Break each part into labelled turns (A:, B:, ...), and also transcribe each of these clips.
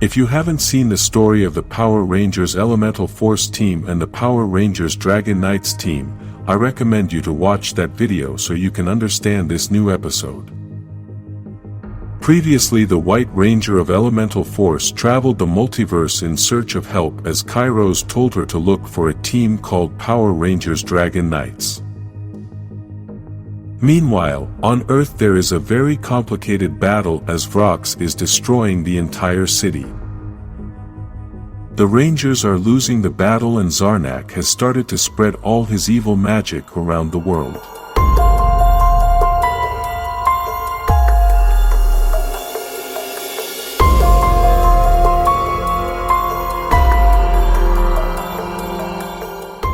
A: If you haven't seen the story of the Power Rangers Elemental Force team and the Power Rangers Dragon Knights team, I recommend you to watch that video so you can understand this new episode. Previously, the White Ranger of Elemental Force traveled the multiverse in search of help as Kairos told her to look for a team called Power Rangers Dragon Knights. Meanwhile, on Earth there is a very complicated battle as Vrox is destroying the entire city. The Rangers are losing the battle and Zarnak has started to spread all his evil magic around the world.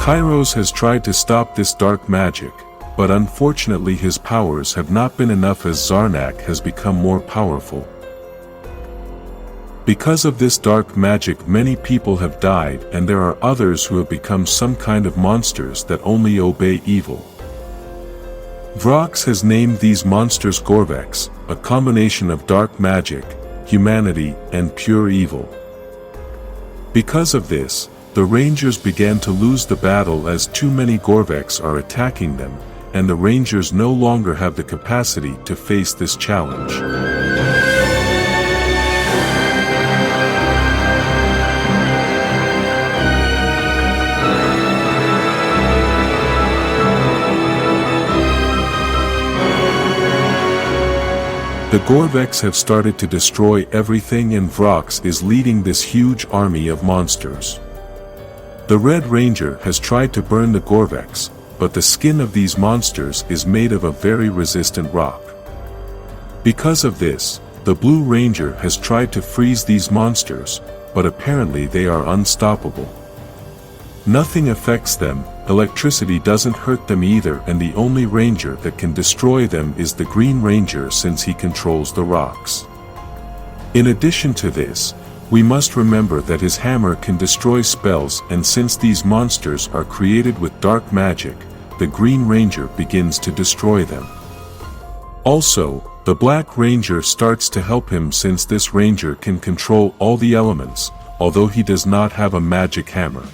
A: Kairos has tried to stop this dark magic, but unfortunately his powers have not been enough as Zarnak has become more powerful. Because of this dark magic many people have died and there are others who have become some kind of monsters that only obey evil. Vrox has named these monsters Gorvex, a combination of dark magic, humanity, and pure evil. Because of this, the Rangers began to lose the battle as too many Gorvex are attacking them, and the Rangers no longer have the capacity to face this challenge. The Gorvex have started to destroy everything and Vrox is leading this huge army of monsters. The Red Ranger has tried to burn the Gorvex, but the skin of these monsters is made of a very resistant rock. Because of this, the Blue Ranger has tried to freeze these monsters, but apparently they are unstoppable. Nothing affects them, electricity doesn't hurt them either, and the only Ranger that can destroy them is the Green Ranger since he controls the rocks. In addition to this, we must remember that his hammer can destroy spells, and since these monsters are created with dark magic, the Green Ranger begins to destroy them. Also, the Black Ranger starts to help him since this Ranger can control all the elements, although he does not have a magic hammer.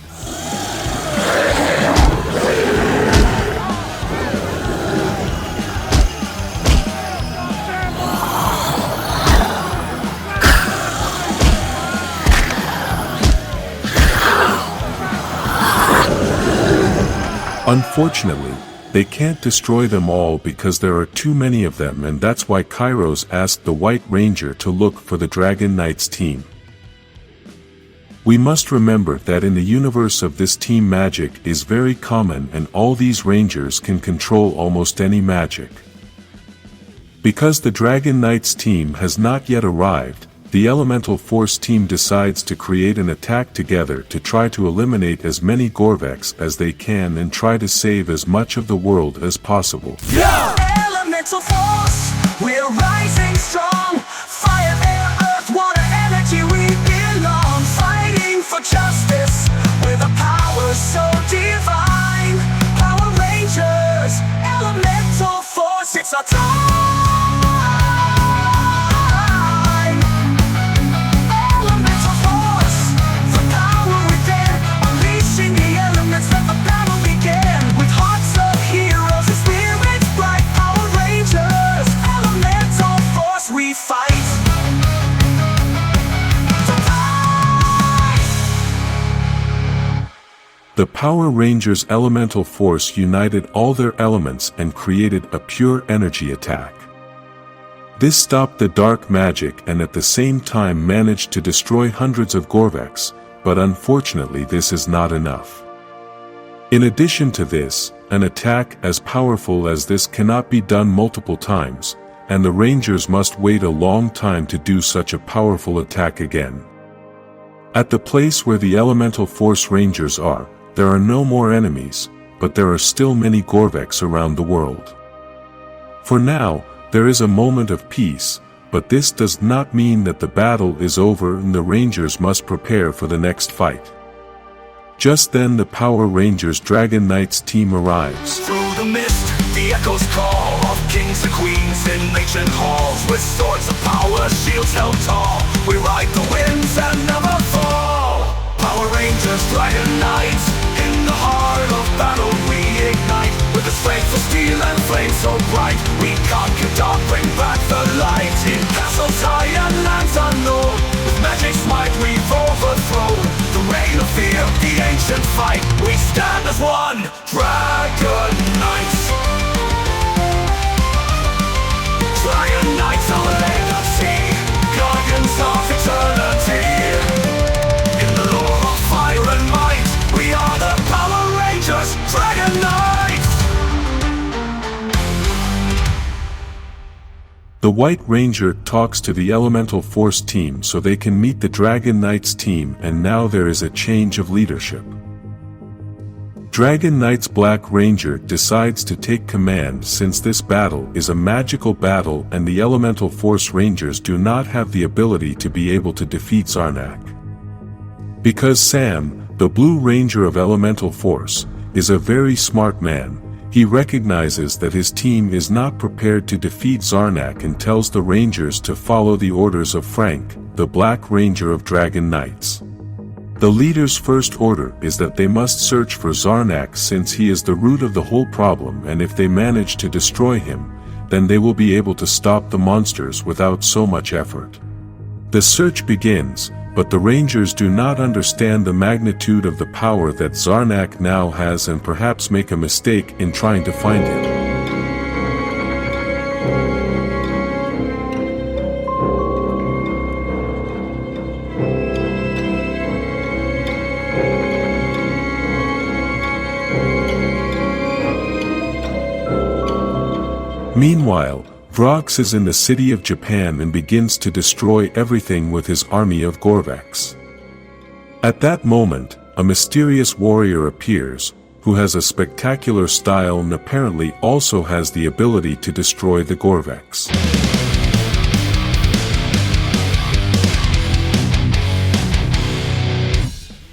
A: Unfortunately, they can't destroy them all because there are too many of them, and that's why Kairos asked the White Ranger to look for the Dragon Knights team. We must remember that in the universe of this team magic is very common and all these Rangers can control almost any magic. Because the Dragon Knights team has not yet arrived, the Elemental Force team decides to create an attack together to try to eliminate as many Gorvex as they can and try to save as much of the world as possible.
B: Yeah! Elemental Force, we're rising strong. Fire, air, earth, water, energy, we belong. Fighting for justice with a power so divine. Power Rangers, Elemental Force, it's our time.
A: The Power Rangers Elemental Force united all their elements and created a pure energy attack. This stopped the dark magic and at the same time managed to destroy hundreds of Gorvex, but unfortunately this is not enough. In addition to this, an attack as powerful as this cannot be done multiple times, and the Rangers must wait a long time to do such a powerful attack again. At the place where the Elemental Force Rangers are, there are no more enemies, but there are still many Gorvex around the world. For now, there is a moment of peace, but this does not mean that the battle is over and the Rangers must prepare for the next fight. Just then the Power Rangers Dragon Knights team arrives.
B: Through the mist, the echoes call of kings and queens in ancient halls. With swords of power, shields held tall, we ride the winds and
A: The White Ranger talks to the Elemental Force team so they can meet the Dragon Knights team, and now there is a change of leadership. Dragon Knight's Black Ranger decides to take command since this battle is a magical battle and the Elemental Force Rangers do not have the ability to be able to defeat Zarnak. Because Sam, the Blue Ranger of Elemental Force, is a very smart man, he recognizes that his team is not prepared to defeat Zarnak and tells the Rangers to follow the orders of Frank, the Black Ranger of Dragon Knights. The leader's first order is that they must search for Zarnak since he is the root of the whole problem, and if they manage to destroy him, then they will be able to stop the monsters without so much effort. The search begins, but the Rangers do not understand the magnitude of the power that Zarnak now has and perhaps make a mistake in trying to find him. Meanwhile, Vrox is in the city of Japan and begins to destroy everything with his army of Gorvex. At that moment, a mysterious warrior appears, who has a spectacular style and apparently also has the ability to destroy the Gorvex.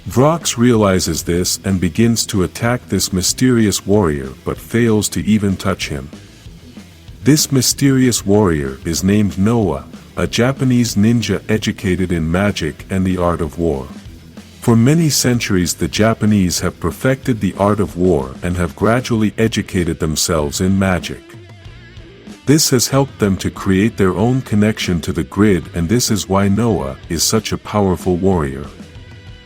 A: Vrox realizes this and begins to attack this mysterious warrior but fails to even touch him. This mysterious warrior is named Noah, a Japanese ninja educated in magic and the art of war. For many centuries the Japanese have perfected the art of war and have gradually educated themselves in magic. This has helped them to create their own connection to the grid, and this is why Noah is such a powerful warrior.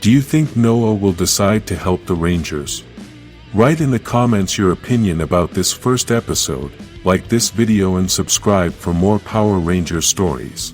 A: Do you think Noah will decide to help the Rangers? Write in the comments your opinion about this first episode. Like this video and subscribe for more Power Ranger stories.